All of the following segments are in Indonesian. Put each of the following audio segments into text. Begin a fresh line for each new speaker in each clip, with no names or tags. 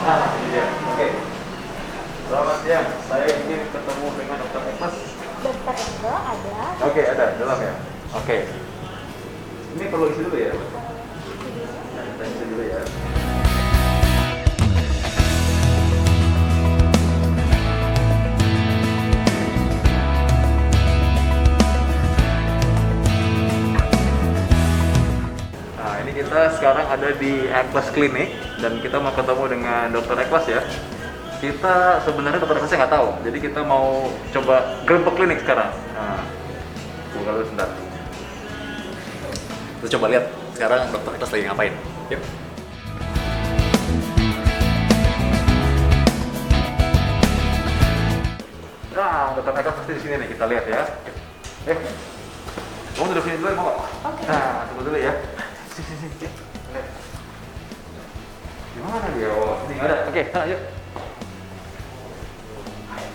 Iya. Oke. Selamat siang. Saya ingin ketemu dengan Dokter Ekmas.
Dokter Endo ada.
Oke, ada dalam ya. Oke. Ini perlu isi dulu ya. Nah, kita isi dulu ya. Nah, ini kita sekarang ada di Eklas Clinic dan kita mau ketemu dengan Dokter Eklas ya. Kita sebenarnya Dokter Eklasnya nggak tahu, jadi kita mau coba gerbek klinik sekarang. Nah, buka dulu sebentar.
Kita coba lihat sekarang Dokter Eklas lagi ngapain. Yuk.
Nah, Dokter Eklas pasti di sini nih, kita lihat ya. Kamu duduk sini dulu, mau nggak?
Oke.
Nah, tunggu dulu ya. Sini. Gimana dia? Oh, ini nggak ada. Oke, nah, yuk.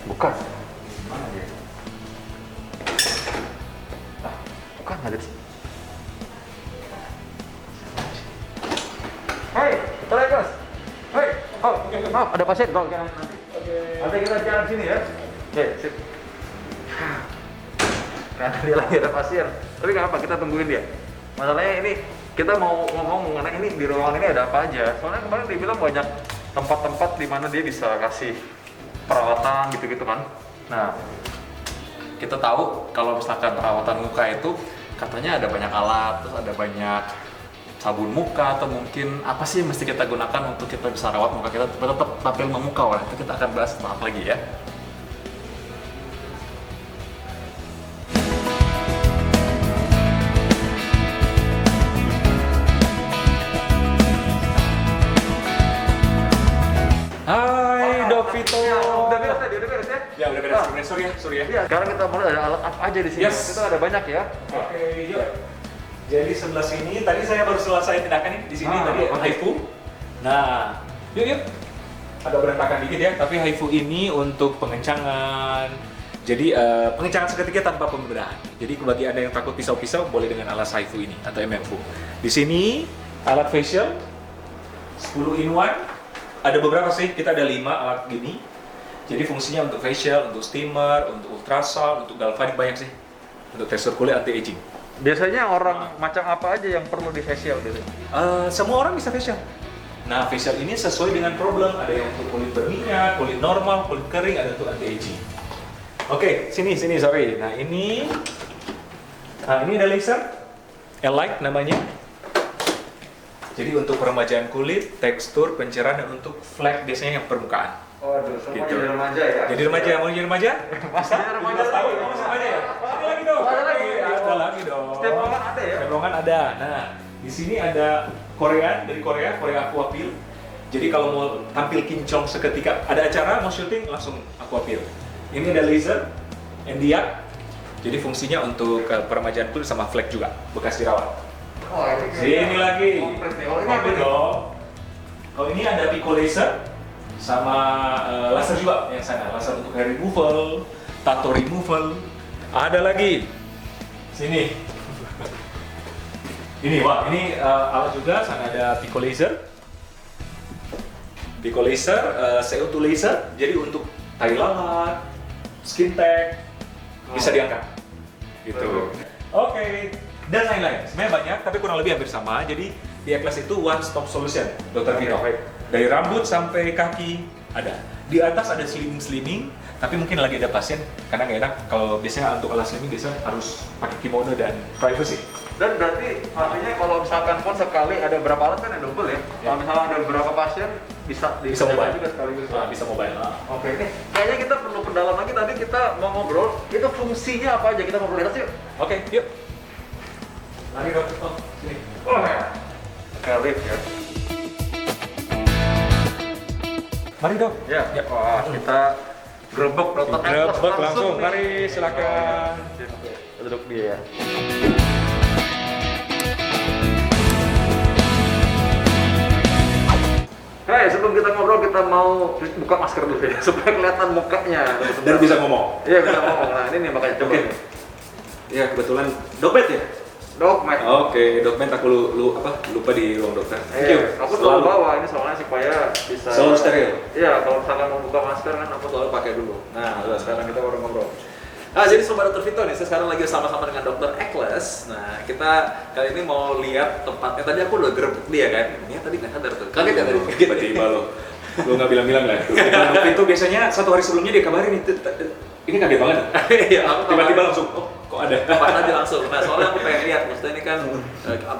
Bukan. Mana dia? Ah, bukan, nggak ada. Hei, Dokter Eklas. Hei, oh, maaf, ada pasien kok. Nanti kita jalan sini ya. Oke, sip. Karena dia lagi ada pasien. Tapi nggak apa, kita tungguin dia. Masalahnya ini, kita mau ngomong mengenai ini, di ruangan ini ada apa aja. Soalnya kemarin dia bilang banyak tempat-tempat di mana dia bisa kasih perawatan gitu-gitu kan. Nah, kita tahu kalau misalkan perawatan muka itu katanya ada banyak alat, terus ada banyak sabun muka atau mungkin apa sih yang mesti kita gunakan untuk kita bisa rawat muka kita tetap tampil memukau. Itu kita akan bahas setelah lagi ya.
Hai, Dok Vito.
Udah beres ya?
Ya, udah beres. Sorry ya.
Iya, sekarang kita mulai ada alat apa aja di sini.
Yes.
Itu ada banyak ya.
Oke, yuk. Jadi sebelah sini, tadi saya baru selesai tindakan nih. Di sini tadi
oke.
HIFU. Nah, yuk. Agak berantakan dikit ya, tapi HIFU ini untuk pengencangan. Jadi pengencangan seketika tanpa pembedahan. Jadi bagi Anda yang takut pisau-pisau, boleh dengan alat HIFU ini atau MFU. Di sini alat facial 10 in 1. Ada beberapa sih, kita ada 5 alat gini. Jadi fungsinya untuk facial, untuk steamer, untuk ultrasound, untuk galvanik banyak sih. Untuk tekstur kulit anti-aging.
Biasanya orang macam apa aja yang perlu di facial biasanya?
Semua orang bisa facial. Nah, facial ini sesuai dengan problem. Ada yang untuk kulit berminyak, kulit normal, kulit kering, ada untuk anti-aging. Oke, sini, sorry. Nah, ini ada laser, L-Light namanya. Jadi untuk peremajaan kulit, tekstur, pencerahan, dan untuk flek biasanya yang permukaan.
Waduh, semua
Gitu.
jadi remaja ya?
Jadi remaja, mau jadi remaja?
Masih ada remaja
17 tahun,
lagi.
kamu sama aja ya? Ada lagi dong.
Ada lagi.
Ada lagi dong.
Setiap ruangan ada ya?
Setiap ruangan ada. Nah, di sini ada dari Korea Aquapil. Jadi kalau mau tampil kinclong seketika, ada acara mau syuting langsung Aquapil. Ini ada laser, NDIAC. Jadi fungsinya untuk peremajaan kulit sama flek juga, bekas jerawat.
Oh, ini
Sini lagi.
komplit nih. Oh, ini apa
Komplit
nih?
dong. Kalau ini ada pico laser sama laser juga yang sana, laser untuk hair removal, tattoo removal. Ada lagi. Sini. Ini alat juga, sana ada pico laser. Pico laser, CO2 laser. Jadi untuk tai lalat, skin tag bisa diangkat. Gitu. Oke. Dan lain-lain. Sebenarnya banyak, tapi kurang lebih hampir sama. Jadi di Eklas itu one stop solution, Dokter Vito.
Baik.
Dari rambut sampai kaki ada. Di atas ada slimming, tapi mungkin lagi ada pasien karena nggak enak. Kalau biasanya untuk alat slimming biasanya harus pakai kimono dan privacy.
Dan berarti artinya kalau misalkan pun sekali ada berapa alat kan ada double ya? Kalau misalnya ada beberapa pasien bisa
mobile
juga sekaligus.
Bisa mobile.
Oke, nih kayaknya kita perlu pendalam lagi. Tadi kita mau ngobrol, itu fungsinya apa aja? Kita ngobrol di atas yuk.
Oke, yuk. Lagi dok. Oh, sini.
Oh ya. Lift ya.
Mari dok.
Ya. Wah, kita gerbek Dokter Eklas
Gerbek langsung.
nih.
Mari silakan.
Kita duduk dia ya. Hei, sebelum kita ngobrol kita mau buka masker dulu ya supaya kelihatan mukanya.
Dan bisa ngomong.
Iya, bisa ngomong. Nah, ini nih makanya coba.
Oke. Ya kebetulan dompet ya.
Dogmat.
Oke, dokumen aku lupa di ruang dokter. Thank you.
Aku selalu bawa ini soalnya supaya bisa
selalu steril.
Iya, kalau misalkan mau buka masker kan aku selalu pakai dulu. Nah, udah sekarang kita baru ngobrol. Jadi Sobat Dr. Vito nih, saya sekarang lagi sama-sama dengan Dr. Ekles. Nah, kita kali ini mau lihat tempatnya. Tadi aku udah gerebek dia kan. Ini tadi nggak sadar tuh. Kaget ya tadi?
Tiba-tiba lo nggak bilang-bilang lah. Dr. Vito biasanya 1 hari sebelumnya dia kabarin ini kaget banget.
Iya, aku
tiba-tiba langsung, kok ada?
Pas aja langsung. Nah, soalnya aku pengen lihat, maksudnya ini kan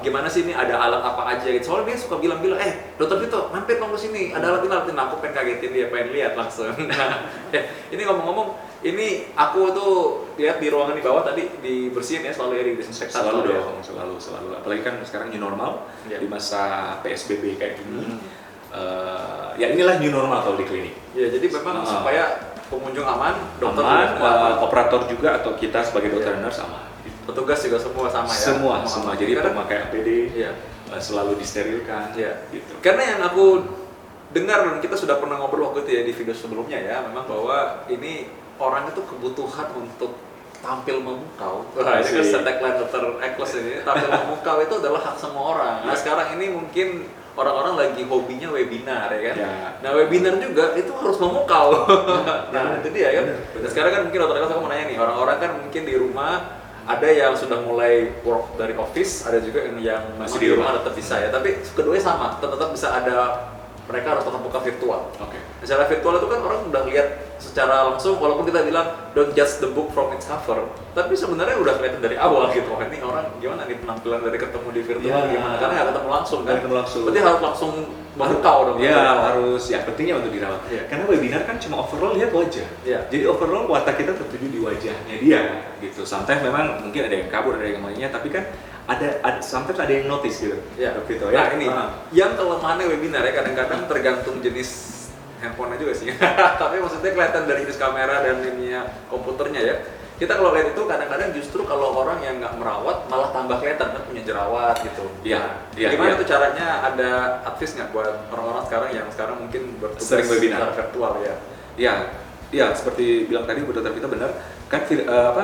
gimana sih ini ada alat apa aja gitu. Soalnya dia suka bilang-bilang, Dr. Vito, mampir dong ke sini, ada alat ini. Nah, aku pengen kagetin dia, pengen lihat langsung. Nah, ini ngomong-ngomong, ini aku tuh lihat di ruangan di bawah tadi dibersihin ya, selalu ya, disinfektan.
Selalu dong, selalu. Apalagi kan sekarang new normal, di masa PSBB kayak gini. Ya inilah new normal kalau di klinik. Ya,
jadi memang supaya pengunjung aman, dokter
operator juga atau kita sebagai dokter nurse aman.
Petugas juga semua sama ya.
Semua. Jadi pemakai APD selalu disterilkan.
Gitu. Karena yang aku dengar dan kita sudah pernah ngobrol waktu itu ya di video sebelumnya ya, memang bahwa ini orang itu kebutuhan untuk tampil memukau. Wah, ini kan tagline Dr. Ekles ini, tampil memukau itu adalah hak semua orang. Nah, sekarang ini mungkin orang-orang lagi hobinya webinar ya kan. Nah, webinar juga itu harus memukau. Nah, itu dia kan. Dan sekarang kan mungkin Dr. Ekles aku mau nanya nih, orang-orang kan mungkin di rumah ada yang sudah mulai work dari office, ada juga yang masih di rumah tetap bisa ya. Tapi keduanya sama, tetap bisa ada, mereka harus tetap buka virtual. Secara virtual itu kan orang udah lihat secara langsung, walaupun kita bilang don't judge the book from its cover, tapi sebenarnya udah kelihatan dari awal gitu. Wah, ini orang gimana nih penampilan dari ketemu di virtual gimana? Karena nggak ketemu langsung kan. Berarti harus langsung memukau dong.
Harus. Ya pentingnya untuk dirawat. Karena webinar kan cuma overall lihat wajah. Jadi overall watak kita tertuju di wajahnya dia gitu. Sometimes memang mungkin ada yang kabur, ada yang mainnya, tapi kan ada sometimes ada yang notice gitu. Gitu,
nah ini yang kelemahannya webinar ya, kadang-kadang tergantung jenis handphone juga sih. Tapi maksudnya kelihatan dari jenis kamera dan ininya komputernya ya. Kita kalau lihat itu kadang-kadang justru kalau orang yang nggak merawat malah tambah kelihatan kan punya jerawat gitu. Gimana tuh caranya, ada advice nggak buat orang-orang sekarang yang sekarang mungkin bertugas
sering webinar
virtual ya?
Ya, seperti bilang tadi Bu Dokter Vito benar, kan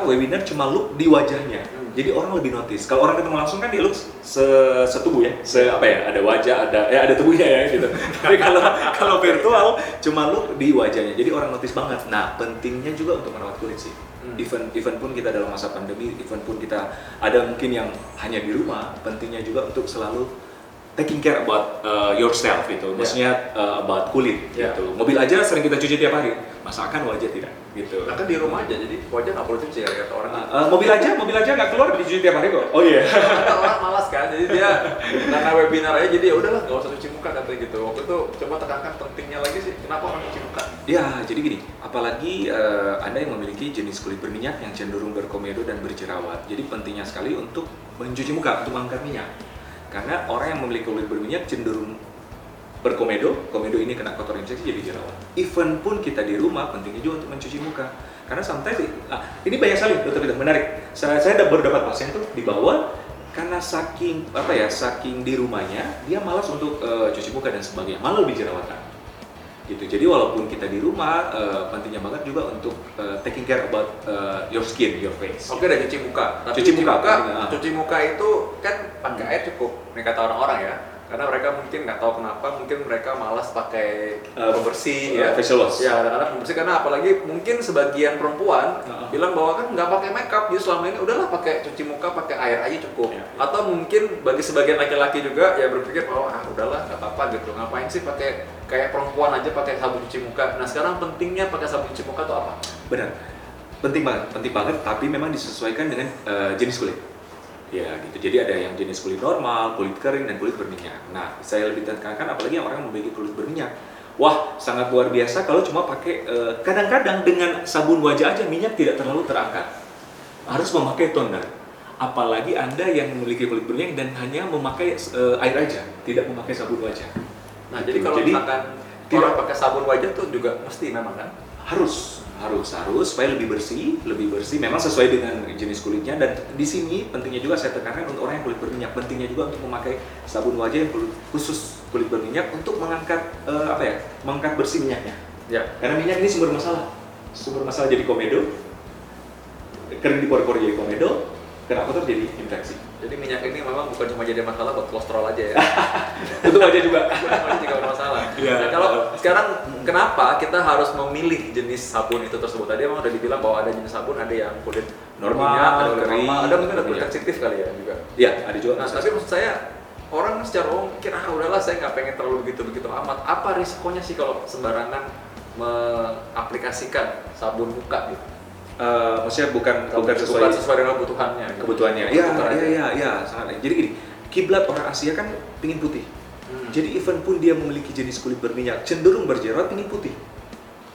webinar cuma look di wajahnya. Jadi orang lebih notice. Kalau orang ketemu langsung kan dia look setubuh ya. Ada wajah, ada tubuhnya ya gitu. Tapi kalau virtual cuma look di wajahnya. Jadi orang notice banget. Nah, pentingnya juga untuk merawat kulit sih. Even pun kita dalam masa pandemi, even pun kita ada mungkin yang hanya di rumah, pentingnya juga untuk selalu taking care about yourself gitu, maksudnya about kulit gitu. Mobil aja sering kita cuci tiap hari, masakan wajah tidak gitu.
Nah, kan di rumah aja, jadi wajah nggak perlu cuci ya kata orang.
Mobil aja nggak keluar dicuci tiap hari kok. Oh iya.
Orang malas kan, jadi dia karena webinar aja jadi ya udahlah nggak usah cuci muka katanya gitu. Waktu itu coba tekankan pentingnya lagi sih, kenapa orang cuci muka?
Ya, jadi gini, apalagi Anda yang memiliki jenis kulit berminyak yang cenderung berkomedo dan berjerawat, jadi pentingnya sekali untuk mencuci muka, untuk mengangkat minyak. Karena orang yang memiliki kulit berminyak cenderung berkomedo, komedo ini kena kotoran infeksi jadi jerawat. Even pun kita di rumah, pentingnya juga untuk mencuci muka. Karena sometimes, ini banyak sekali, Dokter Vito, menarik. Saya baru dapat pasien tuh dibawa karena saking di rumahnya dia malas untuk cuci muka dan sebagainya, malah lebih jerawatan. Gitu. Jadi walaupun kita di rumah, pentingnya banget juga untuk taking care about your skin, your face.
Oke, dan cuci muka. Tapi cuci muka itu kan pakai air cukup, ini kata orang-orang ya. Karena mereka mungkin nggak tahu kenapa, mungkin mereka malas pakai pembersih
facial wash.
Ya, kadang-kadang pembersih karena apalagi mungkin sebagian perempuan bilang bahwa kan nggak pakai makeup, jadi selama ini udahlah pakai cuci muka pakai air aja cukup. Atau mungkin bagi sebagian laki-laki juga ya berpikir udahlah nggak apa-apa gitu, ngapain sih pakai kayak perempuan aja pakai sabun cuci muka. Nah, sekarang pentingnya pakai sabun cuci muka itu apa?
Benar, penting banget. Tapi memang disesuaikan dengan jenis kulit. Ya gitu, jadi ada yang jenis kulit normal, kulit kering, dan kulit berminyak. Nah, saya lebih tekankan apalagi yang orang memiliki kulit berminyak. Wah, sangat luar biasa kalau cuma pakai, kadang-kadang dengan sabun wajah aja minyak tidak terlalu terangkat. Harus memakai toner. Apalagi Anda yang memiliki kulit berminyak dan hanya memakai air aja, tidak memakai sabun wajah.
Nah, jadi kalau misalkan orang pakai sabun wajah tuh juga mesti memang kan?
Harus supaya lebih bersih memang sesuai dengan jenis kulitnya. Dan di sini pentingnya juga saya tekankan untuk orang yang kulit berminyak, pentingnya juga untuk memakai sabun wajah yang khusus kulit berminyak untuk mengangkat mengangkat bersih minyaknya. Karena minyak ini sumber masalah jadi komedo, kering di pori-pori jadi komedo, kenapa terjadi infeksi.
Jadi minyak ini memang bukan cuma jadi masalah buat kolesterol aja ya.
Untuk wajah juga.
Kulit juga bermasalah.
Iya.
Nah, kalau sekarang kenapa kita harus memilih jenis sabun itu tersebut? Tadi emang udah dibilang bahwa ada jenis sabun, ada yang kulit
Normal,
minyak, ada kulit
kering.
normal, ada mungkin ada kulit
Iya.
sensitif kali ya juga.
Iya, ada juga.
Nah, tapi maksud saya orang secara umum mikir udahlah saya nggak pengen terlalu begitu amat. Apa risikonya sih kalau sembarangan mengaplikasikan sabun muka gitu?
Maksudnya bukan
sesuai dengan kebutuhannya. Gitu.
Kebutuhannya. Iya, sangat. Jadi gini, kiblat orang Asia kan pingin putih. Jadi even pun dia memiliki jenis kulit berminyak, cenderung berjerawat pingin putih.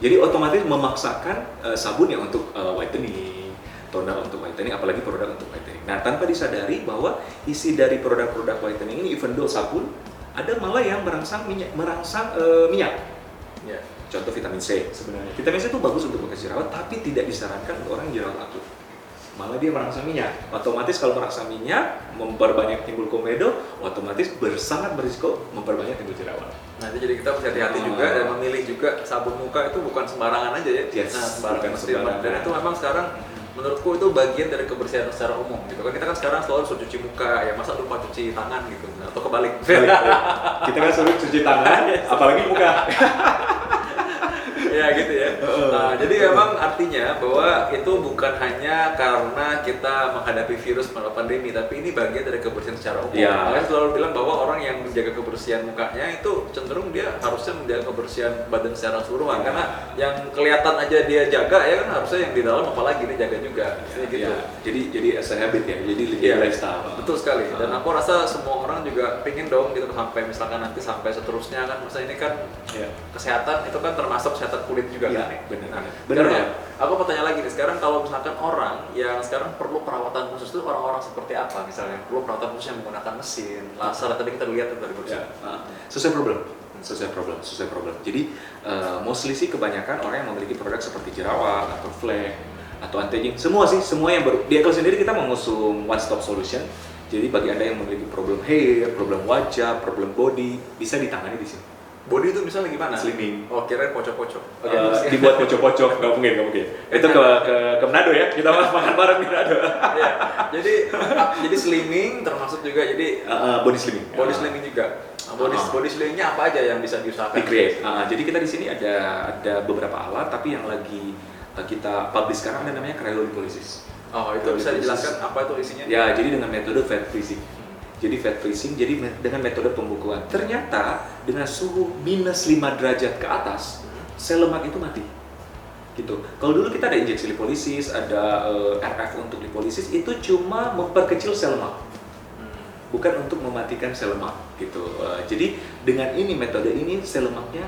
Jadi otomatis memaksakan sabun yang untuk whitening, toner untuk whitening, apalagi produk untuk whitening. Nah, tanpa disadari bahwa isi dari produk-produk whitening ini, even though sabun, ada malah yang merangsang minyak.
Ya.
Contoh vitamin C sebenarnya. Vitamin C itu bagus untuk bekas jerawat, tapi tidak disarankan untuk orang yang jerawat akut. Malah dia merangsang minyak. Otomatis kalau merangsang minyak, memperbanyak timbul komedo, otomatis sangat berisiko memperbanyak timbul jerawat.
Nah, jadi kita harus hati-hati juga dan memilih juga sabun muka itu bukan sembarangan aja ya.
Yes,
Nah, sembarangan.
bukan sembarangan.
Dan itu memang sekarang menurutku itu bagian dari kebersihan secara umum gitu kan. Kita kan sekarang selalu suruh cuci muka, ya masa lupa cuci tangan gitu. Nah, atau kebalik.
Kita kan suruh cuci tangan, apalagi muka.
Ya gitu ya. Nah, jadi memang artinya bahwa itu bukan hanya karena kita menghadapi virus atau pandemi, tapi ini bagian dari kebersihan secara umum.
Ya.
Makanya selalu bilang bahwa orang yang menjaga kebersihan mukanya itu cenderung dia harusnya menjaga kebersihan badan secara keseluruhan. Karena yang kelihatan aja dia jaga ya kan, harusnya yang di dalam apalagi dia jaga juga. Gitu.
Ya. Jadi as a habit ya, jadi lifestyle.
Betul sekali. Dan aku rasa semua orang juga pingin dong gitu sampai misalkan nanti sampai seterusnya kan, masa ini kan kesehatan itu kan termasuk kesehatan kulit juga kan.
Benar.
Benar ya. Aku mau tanya lagi nih, sekarang kalau misalkan orang yang sekarang perlu perawatan khusus itu orang-orang seperti apa misalnya? Perlu perawatan khusus yang menggunakan mesin, laser, tadi kita lihat tadi
Ya. Sesuai problem. Jadi mostly sih kebanyakan orang yang memiliki produk seperti jerawat atau flek atau anti-aging, semua yang baru. Di Eco sendiri kita mengusung one stop solution. Jadi bagi Anda yang memiliki problem hair, problem wajah, problem body, bisa ditangani di sini.
Body itu misalnya gimana?
Slimming.
Oh, kirain pocok-pocok.
Dibuat pocok-pocok, nggak mungkin. Itu ke Manado ya, kita makan bareng di Manado.
Ya, jadi slimming termasuk juga jadi
Body slimming.
body slimming juga. Body slimmingnya apa aja yang bisa diusahakan?
Di-create. Jadi kita di sini ada beberapa alat, tapi yang lagi kita publish sekarang ada namanya cryolipolysis.
Oh, itu bisa dijelaskan apa itu isinya?
Ya, jadi dengan metode fat freezing. Jadi fat freezing, jadi dengan metode pembukuan. Ternyata dengan suhu minus 5 derajat ke atas, sel lemak itu mati. Gitu. Kalau dulu kita ada injeksi lipolisis, ada RF untuk lipolisis, itu cuma memperkecil sel lemak. Bukan untuk mematikan sel lemak gitu. Jadi dengan metode ini sel lemaknya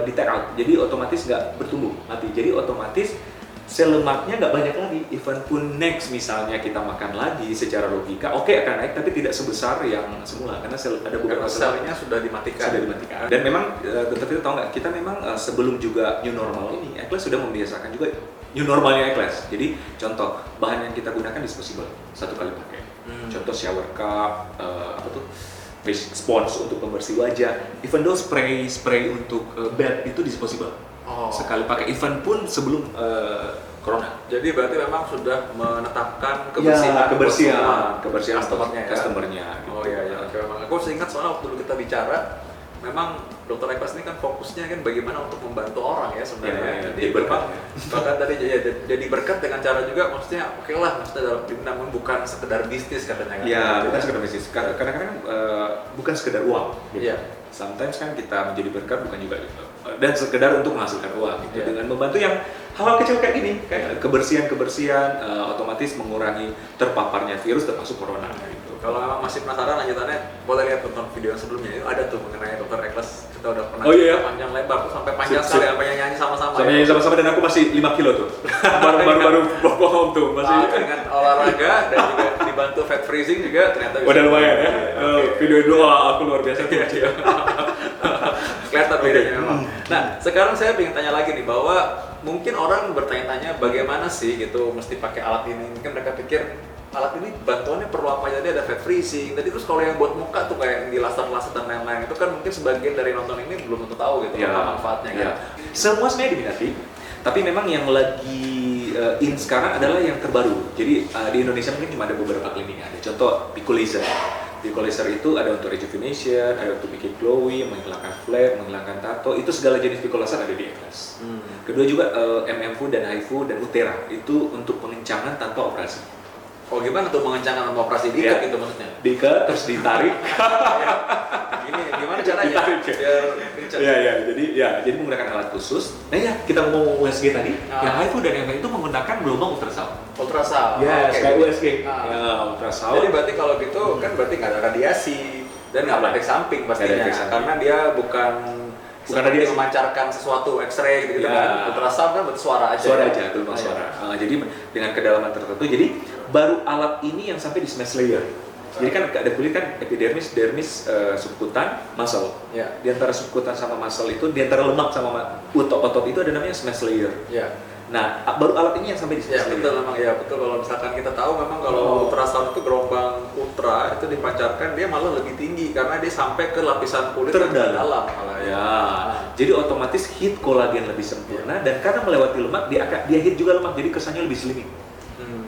di take out. Jadi otomatis nggak bertumbuh, mati. Jadi otomatis sel lemaknya nggak banyak lagi. Even pun next misalnya kita makan lagi secara logika, oke akan naik tapi tidak sebesar yang semula karena ada beberapa
selnya sudah dimatikan.
Dan memang dokter kita tahu nggak, kita memang sebelum juga new normal ini, Ekles sudah membiasakan juga new normalnya Ekles. Jadi contoh bahan yang kita gunakan disposable, satu kali pakai. Contoh shower cup, face sponge untuk pembersih wajah, even though spray untuk bed itu disposable. Sekali pakai, event pun sebelum corona.
Jadi berarti memang sudah menetapkan
kebersihan
Ya?
customernya.
Oh iya. Oke, memang aku ingat soalnya waktu dulu kita bicara, memang Dr. Ekles ini kan fokusnya kan bagaimana untuk membantu orang ya sebenarnya. Jadi memang bahkan tadi jadi berkat dengan cara juga, maksudnya oke lah, maksudnya namun bukan sekedar bisnis katanya kan.
Iya, bukan sekedar bisnis. Kadang-kadang bukan sekedar uang.
Iya.
Sometimes kan kita menjadi berkat bukan juga dan sekedar untuk menghasilkan uang gitu. Dengan membantu yang hal-hal kecil kayak gini, kayak kebersihan otomatis mengurangi terpaparnya virus termasuk corona gitu.
Kalau memang masih penasaran lanjutannya, boleh lihat tonton video yang sebelumnya. Itu ada tuh mengenai Dr. Ekles, kita udah pernah panjang lebar tuh sampai panjang sekali, sampai nyanyi sama-sama.
Sampai nyanyi sama-sama dan aku masih 5 kilo tuh. baru bohong tuh masih.
Dengan olahraga dan juga dibantu fat freezing juga ternyata bisa.
Udah lumayan ya. Video dulu aku luar biasa tuh.
Kelihatan bedanya memang. Nah, sekarang saya ingin tanya lagi nih bahwa mungkin orang bertanya-tanya bagaimana sih gitu mesti pakai alat ini. Mungkin mereka pikir alat ini bantuannya perlu apa aja, ada fat freezing. Tadi terus kalau yang buat muka tuh kayak di laser dan lain-lain itu kan mungkin sebagian dari nonton ini belum tentu tahu gitu apa manfaatnya kan.
Semua sebenarnya diminati, tapi memang yang lagi in sekarang adalah yang terbaru. Jadi di Indonesia mungkin cuma ada beberapa klinik. Ada contoh Pico Laser. Pico Laser itu ada untuk rejuvenation, ada untuk bikin glowing, menghilangkan flek, menghilangkan tato. Itu segala jenis Pico Laser ada di Eclass. Kedua juga MMFU dan HIFU dan Utera. Itu untuk pengencangan tanpa operasi.
Oh gimana tuh mengencangkan sama operasi diikat gitu maksudnya?
Diikat terus ditarik.
Gini gimana caranya?
Ditarik.
Biar kencang.
Jadi menggunakan alat khusus. Nah ya, kita ngomong USG tadi. Yang HIFU dan MMFU itu menggunakan gelombang ultrasound.
Ultrasound.
Yes,
Oke.
kayak USG.
Ya,
Ultrasound.
Jadi berarti kalau gitu kan berarti nggak ada radiasi dan nggak ada efek samping pastinya,
Nggak ada efek samping.
karena dia bukan
Bukan
dia
radiasi.
memancarkan sesuatu X-ray gitu,
Ya.
kan. Ultrasound kan berarti suara aja.
Suara
ya?
aja, gelombang
Ah,
suara.
ya.
Jadi dengan kedalaman tertentu. Jadi baru alat ini yang sampai di smash layer. Jadi kan ada kulit kan epidermis, dermis, subkutan, muscle.
Ya.
Di antara subkutan sama muscle itu, di antara lemak sama otot itu ada namanya smash layer.
Ya.
Nah, baru alat ini yang sampai di
Ya
smash
betul
layer.
memang ya betul kalau misalkan kita tahu memang kalau ultrasound itu gelombang ultra itu dipancarkan dia malah lebih tinggi karena dia sampai ke lapisan kulit yang
Terdalam.
malah
Ya, jadi otomatis hit kolagen lebih sempurna dan karena melewati lemak dia hit juga lemak jadi kesannya lebih slimming.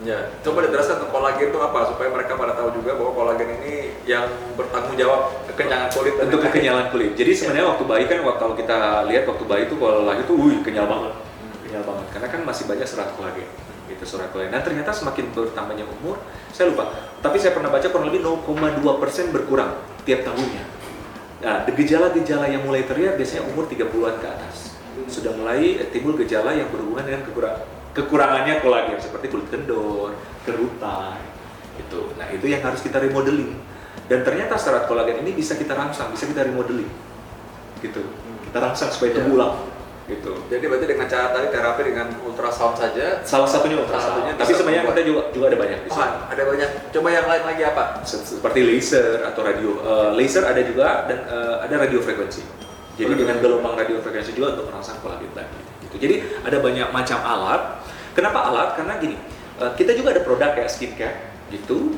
Ya, coba dijelaskan untuk kolagen itu apa supaya mereka pada tahu juga bahwa kolagen ini yang bertanggung jawab kekenyangan kulit dan
Untuk
lain-lain.
kekenyalan kulit. Jadi sebenarnya waktu bayi kan kalau kita lihat waktu bayi itu kalau lahir tuh kenyal banget. Kenyal banget karena kan masih banyak serat kolagen. Itu serat kolagen. Dan ternyata semakin bertambahnya umur, saya lupa. Tapi saya pernah baca kurang lebih 0,2% berkurang tiap tahunnya. Nah, gejala-gejala yang mulai terlihat biasanya umur 30-an ke atas. Sudah mulai timbul gejala yang berhubungan dengan kekurangannya kolagen seperti kulit kendor, kerutan, itu. Nah itu yang harus kita remodeling. Dan ternyata serat kolagen ini bisa kita rangsang, bisa kita remodeling, gitu. Kita rangsang supaya tumbuh ulang, gitu.
Jadi berarti dengan cara tadi terapi dengan ultrasound saja.
Salah satunya
Salah
ultrasound.
satunya
Tapi
bisa
sebenarnya
membuat-
kita juga ada banyak.
Oh, ada banyak. Coba yang lain lagi apa?
Seperti laser atau radio. Laser ada juga dan ada radio frekuensi. Jadi dengan gelombang radio frekuensi juga untuk merangsang kolagen tadi. Gitu. Jadi ada banyak macam alat. Kenapa alat? Karena gini, kita juga ada produk kayak skincare, gitu.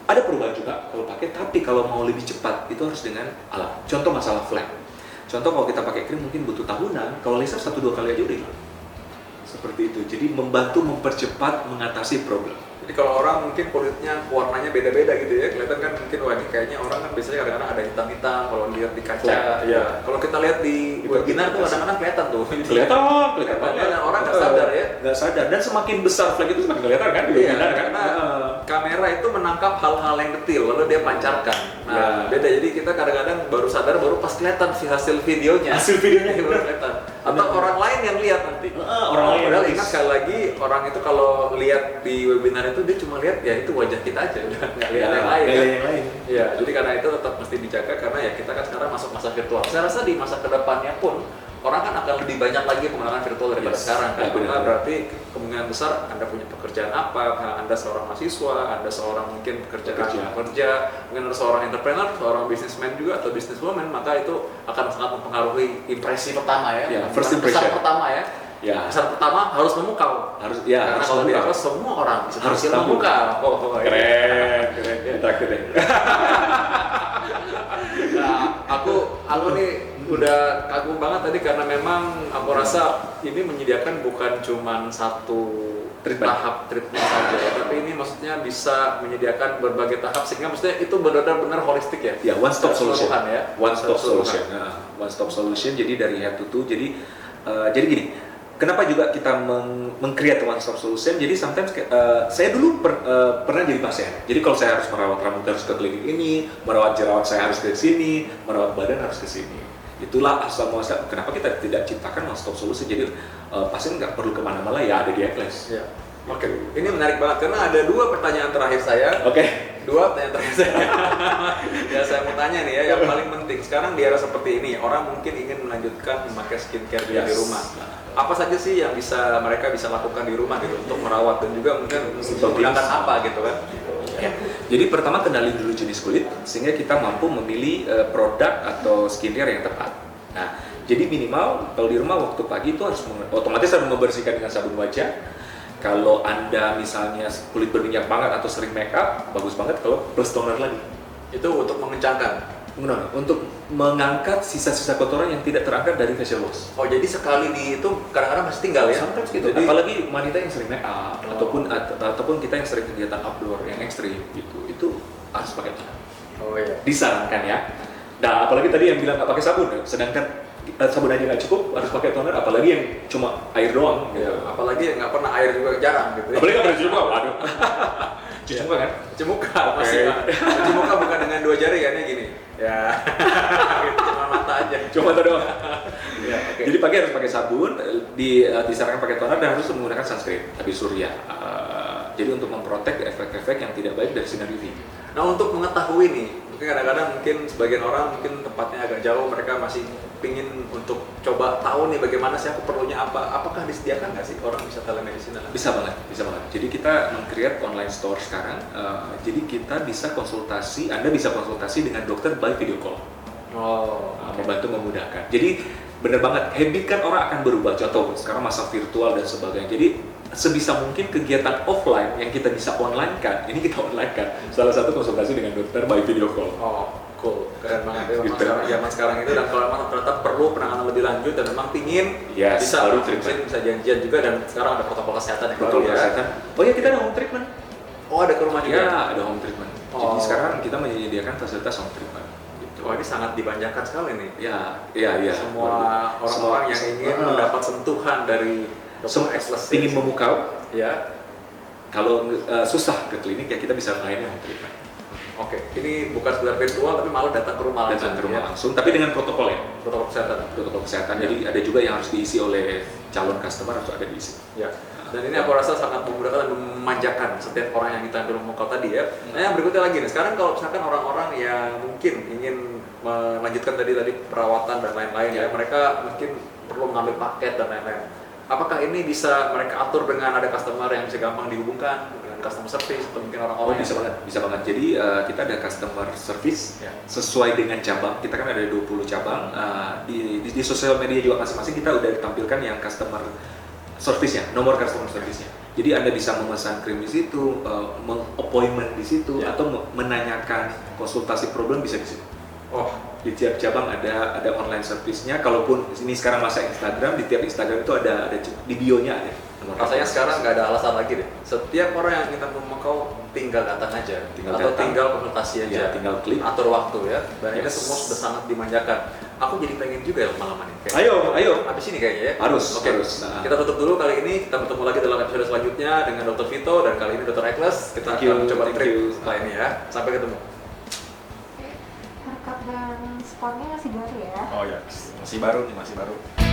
Ada perubahan juga kalau pakai, tapi kalau mau lebih cepat itu harus dengan alat. Contoh masalah flek. Contoh kalau kita pakai krim mungkin butuh tahunan, kalau laser 1-2 kali aja udah hilang. Seperti itu. Jadi membantu mempercepat mengatasi problem.
Jadi kalau orang mungkin kulitnya warnanya beda-beda gitu ya, kelihatan kan mungkin wah ini kayaknya orang kan biasanya kadang-kadang ada hitam-hitam kalau lihat di kaca.
Flek, iya.
Kalau kita lihat di webinar tuh kadang-kadang kelihatan tuh.
Kelihatan banget.
Dan orang nggak sadar ya.
Nggak sadar. Dan semakin besar flek itu semakin kelihatan kan di
Iya,
webinar kan.
karena kamera itu menangkap hal-hal yang detil lalu dia pancarkan. Nah,
Ya.
beda. Jadi kita kadang-kadang baru sadar baru pas kelihatan hasil videonya.
Hasil videonya.
baru kelihatan. Atau orang lain yang lihat nanti.
Orang lain yang
Padahal
notice.
ingat sekali lagi orang itu kalau lihat di webinar itu dia cuma lihat ya itu wajah kita aja, udah nggak lihat yang lain.
nggak
kan?
lihat yang lain.
Iya, jadi karena itu tetap mesti dijaga karena ya kita kan sekarang masuk masa virtual. Saya rasa di masa kedepannya pun orang kan akan lebih banyak lagi menggunakan virtual daripada
Yes.
sekarang kan.
Ya, benar.
Karena berarti kemungkinan besar Anda punya pekerjaan apa, Anda seorang mahasiswa, Anda seorang mungkin pekerja, mungkin Anda seorang entrepreneur, seorang businessman juga atau businesswoman, maka itu akan sangat mempengaruhi impresi pertama ya.
Ya, first
Kesan
impression.
pertama ya.
Ya.
Kesan pertama harus memukau.
Harus ya
Karena
harus
kalau di
membuka.
atas semua orang bisa
Harus
berhasil
tahu.
memukau.
Keren. Traktir deh.
Nah, aku nih udah kagum banget tadi karena memang aku rasa ini menyediakan bukan cuma satu tahap treatment saja ya, tapi ini maksudnya bisa menyediakan berbagai tahap sehingga maksudnya itu benar-benar holistik ya.
Ya, one stop solution.
Keseluruhan ya.
One stop
Keseluruhan.
solution. Nah, one stop solution. Jadi dari head to toe. Jadi gini. Kenapa juga kita meng-create one stop solution? Jadi sometimes saya dulu pernah jadi pasien. Jadi kalau saya harus merawat rambut harus ke klinik ini, merawat jerawat saya harus ke sini, merawat badan harus ke sini. Itulah asal muasal. Kenapa kita tidak ciptakan one stop solution? Jadi pasien nggak perlu kemana-mana ya ada di Eclass.
Ya. Oke, ini menarik banget karena ada dua pertanyaan terakhir saya.
Oke.
Dua pertanyaan terakhir saya. Ya saya mau tanya nih ya, yang paling penting sekarang di era seperti ini, orang mungkin ingin melanjutkan memakai skincare juga di
Yes.
rumah. Apa saja sih yang mereka bisa lakukan di rumah gitu untuk merawat dan juga mungkin menggunakan apa gitu kan?
Ya. Jadi pertama kenali dulu jenis kulit sehingga kita mampu memilih produk atau skincare yang tepat. Nah, jadi minimal kalau di rumah waktu pagi itu harus otomatis harus membersihkan dengan sabun wajah. Kalau Anda misalnya kulit berminyak banget atau sering make up, bagus banget kalau plus toner lagi.
Itu untuk mengencangkan.
untuk mengangkat sisa-sisa kotoran yang tidak terangkat dari facial wash.
Oh, jadi sekali di itu kadang-kadang masih tinggal ya?
Sometimes gitu.
Jadi,
Apalagi wanita yang sering make up ataupun kita yang sering kegiatan outdoor yang ekstrim gitu, itu harus pakai toner.
oh iya.
Disarankan ya. Nah, apalagi tadi yang bilang nggak pakai sabun, sedangkan sabun aja nggak cukup, harus pakai toner. Apalagi yang cuma air doang. Gitu.
Ya, apalagi nggak pernah air juga jarang gitu.
Apalagi nggak pernah cuci muka, waduh. Cuci muka kan?
Cuci muka
Oke.
masih. Cuci muka bukan dengan 2 jari kan ya gini. Ya. Gitu, cuma mata aja.
Cuma mata doang.
Ya, oke.
Jadi pagi harus pakai sabun, disarankan pakai toner dan harus menggunakan sunscreen, tapi surya. Jadi untuk memprotek efek-efek yang tidak baik dari sinar UV.
Nah, untuk mengetahui nih, mungkin kadang-kadang mungkin sebagian orang mungkin tempatnya agak jauh, mereka masih pingin untuk coba tahu nih bagaimana sih aku perlunya apa. Apakah disediakan nggak sih orang bisa telemedicine?
Bisa banget, bisa banget. Jadi kita meng-create online store sekarang. Jadi kita bisa konsultasi, Anda bisa konsultasi dengan dokter by video call.
Oh,
Membantu memudahkan. Jadi benar banget, habit kan orang akan berubah. Contoh, sekarang masa virtual dan sebagainya. Jadi sebisa mungkin kegiatan offline yang kita bisa online kan, ini kita online kan. Salah satu konsultasi dengan dokter by video call.
Oh, cool, keren banget ya
Gitu.
zaman sekarang itu. Dan kalau memang ternyata perlu penanganan lebih lanjut dan memang pingin
Yes,
bisa
baru
mungkin
treatment.
bisa janjian juga, dan sekarang ada protokol kesehatan yang baru
Betul,
ya.
kesehatan. Oh ya, kita ada home treatment.
Oh, ada ke rumah juga.
Ya, ada home treatment. Jadi
Oh.
sekarang kita menyediakan fasilitas home treatment. Gitu.
Wah, ini sangat dibanjakan sekali nih.
Ya.
Semua orang-orang yang ingin mendapat sentuhan dari
semua
Atlas
ingin memukau.
ya.
Kalau susah ke klinik ya kita bisa melayani home treatment.
Oke, ini bukan sekedar virtual tapi malah datang ke rumah
Datang ke rumah
ya.
langsung, tapi dengan protokol ya.
Protokol kesehatan.
Protokol kesehatan. Jadi ada juga yang harus diisi oleh calon customer, harus ada diisi.
Ya. Dan ini aku rasa sangat memudahkan dan memanjakan setiap orang yang kita ambil memukau tadi ya. Nah, yang berikutnya lagi nih. Sekarang kalau misalkan orang-orang yang mungkin ingin melanjutkan tadi perawatan dan lain-lain ya, mereka mungkin perlu mengambil paket dan lain-lain. Apakah ini bisa mereka atur dengan ada customer yang bisa gampang dihubungkan dengan customer service atau mungkin orang-orang
Bisa banget, bisa banget. Jadi kita ada customer service
Ya.
sesuai dengan cabang. Kita kan ada 20 cabang. Di sosial media juga masing-masing kita udah tampilkan yang customer service-nya, nomor customer service-nya. Jadi Anda bisa memesan krim di situ, meng-appointment di situ,
Ya.
atau menanyakan konsultasi problem bisa di situ.
Oh,
Di tiap cabang ada online service-nya. Kalaupun ini sekarang masa Instagram, di tiap Instagram itu ada di bio-nya ada. nomor
rasanya
telepon.
sekarang nggak ada alasan lagi deh. Setiap orang yang kita memukau tinggal datang aja,
Tinggal
atau
datang.
tinggal konsultasi aja,
Ya, tinggal klik.
atur waktu ya. Dan ini
Yes.
semua sudah sangat dimanjakan. Aku jadi pengen juga ya lama-lama nih.
Ayo.
Habis ini kayaknya ya.
Harus,
Oke.
harus. Nah.
Kita tutup dulu kali ini. Kita bertemu lagi dalam episode selanjutnya dengan Dr. Vito dan kali ini Dr. Ekles. Kita
Thank you,
akan coba
thank
trip
you.
setelah ini ya. Sampai ketemu.
Rekap dan spotnya masih baru ya.
Oh ya, masih baru nih, masih baru.